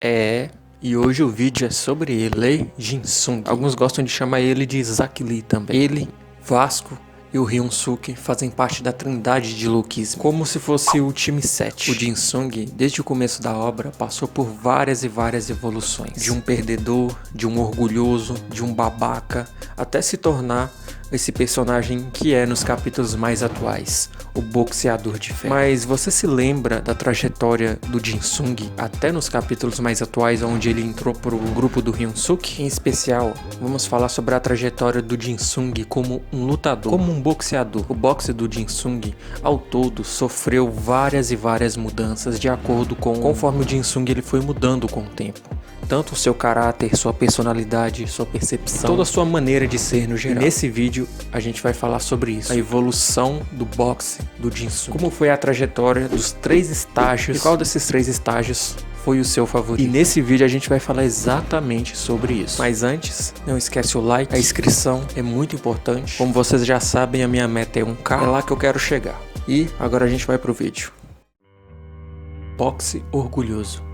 E hoje o vídeo é sobre ele, Lee Jin-sung. Alguns gostam de chamar ele de Zack Lee também. Ele, Vasco e o Hyun-suk fazem parte da trindade de Lookism, como se fosse o time 7. O Jin-sung, desde o começo da obra, passou por várias e várias evoluções. De um perdedor, de um orgulhoso, de um babaca, até se tornar esse personagem que é nos capítulos mais atuais, o boxeador de ferro. Mas você se lembra da trajetória do Jin-sung até nos capítulos mais atuais, onde ele entrou pro grupo do Hyun-suk? Em especial, vamos falar sobre a trajetória do Jin-sung como um lutador, como um boxeador. O boxe do Jin-sung, ao todo, sofreu várias e várias mudanças de acordo com conforme o Jin-sung ele foi mudando com o tempo. Tanto o seu caráter, sua personalidade, sua percepção, toda a sua maneira de ser no geral. E nesse vídeo a gente vai falar sobre isso, a evolução do boxe do Jin-sung. Como foi a trajetória dos 3 estágios e qual desses 3 estágios foi o seu favorito. E nesse vídeo a gente vai falar exatamente sobre isso. Mas antes, não esquece o like, a inscrição é muito importante. Como vocês já sabem, a minha meta é 1K, é lá que eu quero chegar. E agora a gente vai pro vídeo. Boxe orgulhoso.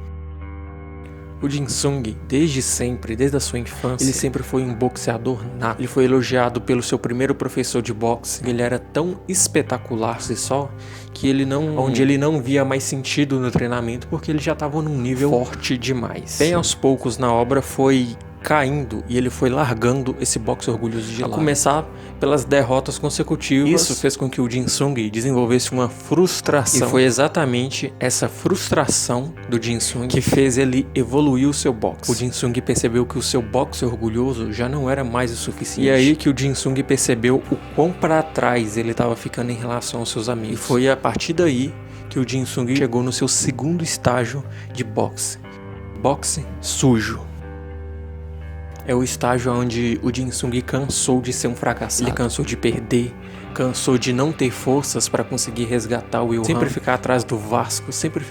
O Jin-sung, desde sempre, desde a sua infância, ele sempre foi um boxeador nato. Ele foi elogiado pelo seu primeiro professor de boxe. Ele era tão espetacular só que onde ele não via mais sentido no treinamento, porque ele já estava num nível forte demais. Bem aos poucos na obra foi caindo e ele foi largando esse boxe orgulhoso de lado. A começar pelas derrotas consecutivas. Isso fez com que o Jin-sung desenvolvesse uma frustração. E foi exatamente essa frustração do Jin-sung que fez ele evoluir o seu boxe. O Jin-sung percebeu que o seu boxe orgulhoso já não era mais o suficiente. E aí que o Jin-sung percebeu o quão para trás ele estava ficando em relação aos seus amigos. E foi a partir daí que o Jin-sung chegou no seu segundo estágio de boxe. Boxe sujo. É o estágio onde o Jin-sung cansou de ser um fracassado. Ele cansou de perder, cansou de não ter forças para conseguir resgatar o Will. Sempre ficar atrás do Vasco, sempre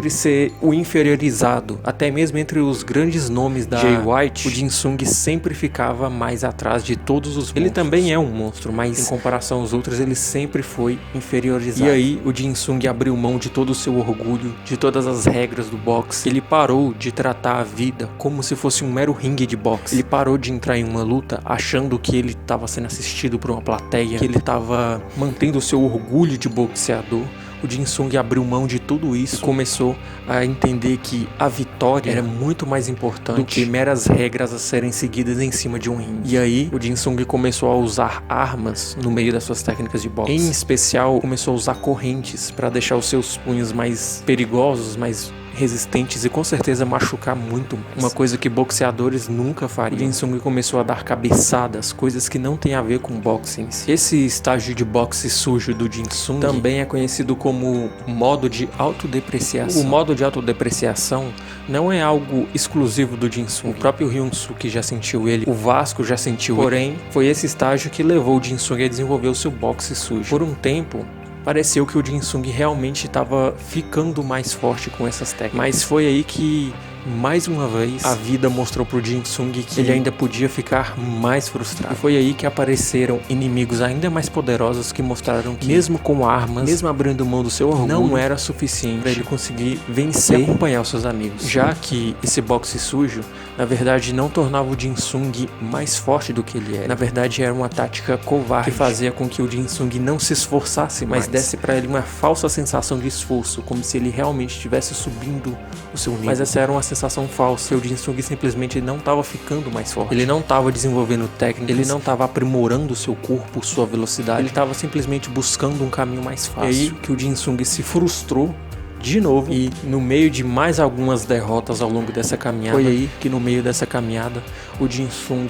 ser o inferiorizado. Até mesmo entre os grandes nomes da Jay White, o Jin-sung sempre ficava mais atrás de todos os monstros. Ele também é um monstro, mas em comparação aos outros, ele sempre foi inferiorizado. E aí, o Jin-sung abriu mão de todo o seu orgulho, de todas as regras do boxe. Ele parou de tratar a vida como se fosse um mero ringue de boxe. Ele parou de entrar em uma luta achando que ele estava sendo assistido por uma plateia, que ele estava mantendo o seu orgulho de boxeador. O Jin-sung abriu mão de tudo isso e começou a entender que a vitória era muito mais importante do que meras regras a serem seguidas em cima de um ringue. E aí, o Jin-sung começou a usar armas no meio das suas técnicas de boxe. Em especial, começou a usar correntes para deixar os seus punhos mais perigosos, mais resistentes e com certeza machucar muito mais. Uma coisa que boxeadores nunca fariam. O Jin-sung começou a dar cabeçadas, coisas que não tem a ver com boxe em si. Esse estágio de boxe sujo do Jin-sung também é conhecido como modo de autodepreciação. O modo de autodepreciação não é algo exclusivo do Jin-sung. O próprio Hyun-suk já sentiu ele, o Vasco já sentiu ele. Porém, foi esse estágio que levou o Jin-sung a desenvolver o seu boxe sujo. Por um tempo, pareceu que o Jin-sung realmente estava ficando mais forte com essas técnicas. Mas foi aí que, mais uma vez, a vida mostrou pro Jin-sung que ele ainda podia ficar mais frustrado. E foi aí que apareceram inimigos ainda mais poderosos que mostraram que, mesmo com armas, mesmo abrindo mão do seu orgulho, não era suficiente para ele conseguir vencer e acompanhar os seus amigos. Já que esse boxe sujo, na verdade, não tornava o Jin-sung mais forte do que ele era. Na verdade, era uma tática covarde que fazia com que o Jin-sung não se esforçasse mais, mas desse para ele uma falsa sensação de esforço, como se ele realmente estivesse subindo o seu nível. Mas essa era uma sensação falsa. O Jin-sung simplesmente não estava ficando mais forte. Ele não estava desenvolvendo técnicas, ele não estava aprimorando o seu corpo, sua velocidade. Ele estava simplesmente buscando um caminho mais fácil. E aí que o Jin-sung se frustrou de novo, e no meio de mais algumas derrotas ao longo dessa caminhada, foi aí que no meio dessa caminhada o Jin-sung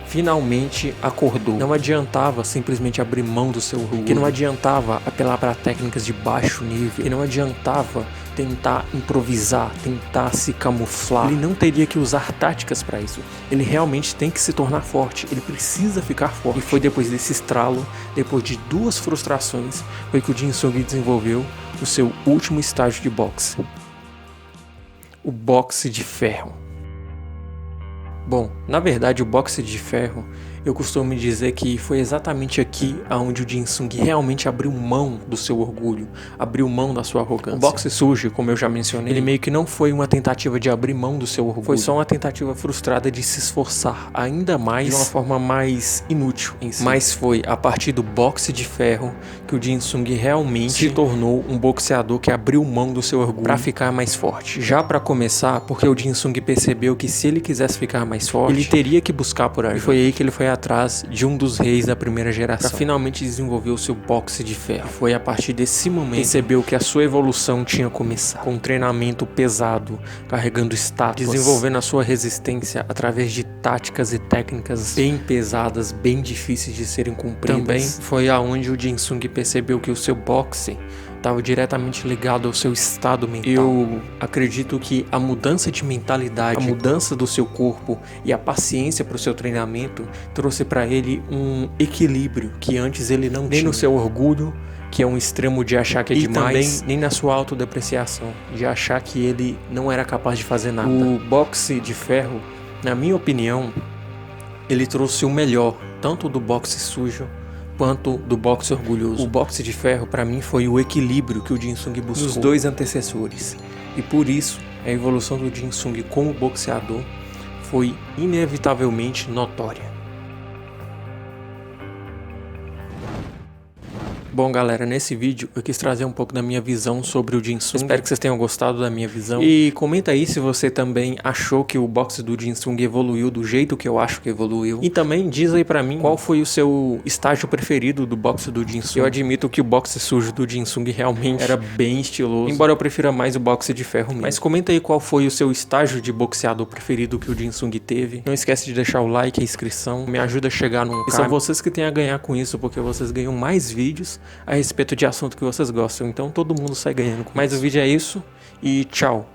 finalmente acordou. Não adiantava simplesmente abrir mão do seu orgulho, que não adiantava apelar para técnicas de baixo nível, que não adiantava tentar improvisar, tentar se camuflar. Ele não teria que usar táticas para isso. Ele realmente tem que se tornar forte. Ele precisa ficar forte. E foi depois desse estralo, depois de 2 frustrações, foi que o Jin-sung desenvolveu o seu último estágio de boxe. O boxe de ferro. Bom, na verdade o boxe de ferro, Eu costumo dizer que foi exatamente aqui onde o Jin Sung realmente abriu mão do seu orgulho, abriu mão da sua arrogância. O boxe sujo, como eu já mencionei, ele meio que não foi uma tentativa de abrir mão do seu orgulho, foi só uma tentativa frustrada de se esforçar ainda mais de uma forma mais inútil em si. Mas foi a partir do boxe de ferro que o Jin Sung realmente se tornou um boxeador que abriu mão do seu orgulho para ficar mais forte. Já para começar, porque o Jin Sung percebeu que se ele quisesse ficar mais forte, ele teria que buscar por ajuda. E foi aí que ele foi atrás de um dos reis da primeira geração para finalmente desenvolver o seu boxe de ferro. E foi a partir desse momento que percebeu que a sua evolução tinha começado, com um treinamento pesado, carregando estátuas, desenvolvendo a sua resistência através de táticas e técnicas bem pesadas, bem difíceis de serem cumpridas. Também foi aonde o Jin Sung percebeu que o seu boxe estava diretamente ligado ao seu estado mental. Eu acredito que a mudança de mentalidade, a mudança do seu corpo e a paciência para o seu treinamento trouxe para ele um equilíbrio que antes ele não tinha. Nem no seu orgulho, que é um extremo de achar que é demais, também nem na sua autodepreciação, de achar que ele não era capaz de fazer nada. O boxe de ferro, na minha opinião, ele trouxe o melhor, tanto do boxe sujo quanto do boxe orgulhoso. O boxe de ferro, para mim, foi o equilíbrio que o Jin Sung buscou nos dois antecessores. E por isso, a evolução do Jin Sung como boxeador foi inevitavelmente notória. Bom, galera, nesse vídeo eu quis trazer um pouco da minha visão sobre o Jin Sung. Espero que vocês tenham gostado da minha visão. E comenta aí se você também achou que o boxe do Jin Sung evoluiu do jeito que eu acho que evoluiu. E também diz aí pra mim qual foi o seu estágio preferido do boxe do Jin Sung. Eu admito que o boxe sujo do Jin Sung realmente era bem estiloso, embora eu prefira mais o boxe de ferro mesmo. Mas comenta aí qual foi o seu estágio de boxeador preferido que o Jin Sung teve. Não esquece de deixar o like e a inscrição, me ajuda a chegar num canal. E são vocês que têm a ganhar com isso, porque vocês ganham mais vídeos a respeito de assunto que vocês gostam, então todo mundo sai ganhando. Mas o vídeo é isso e tchau.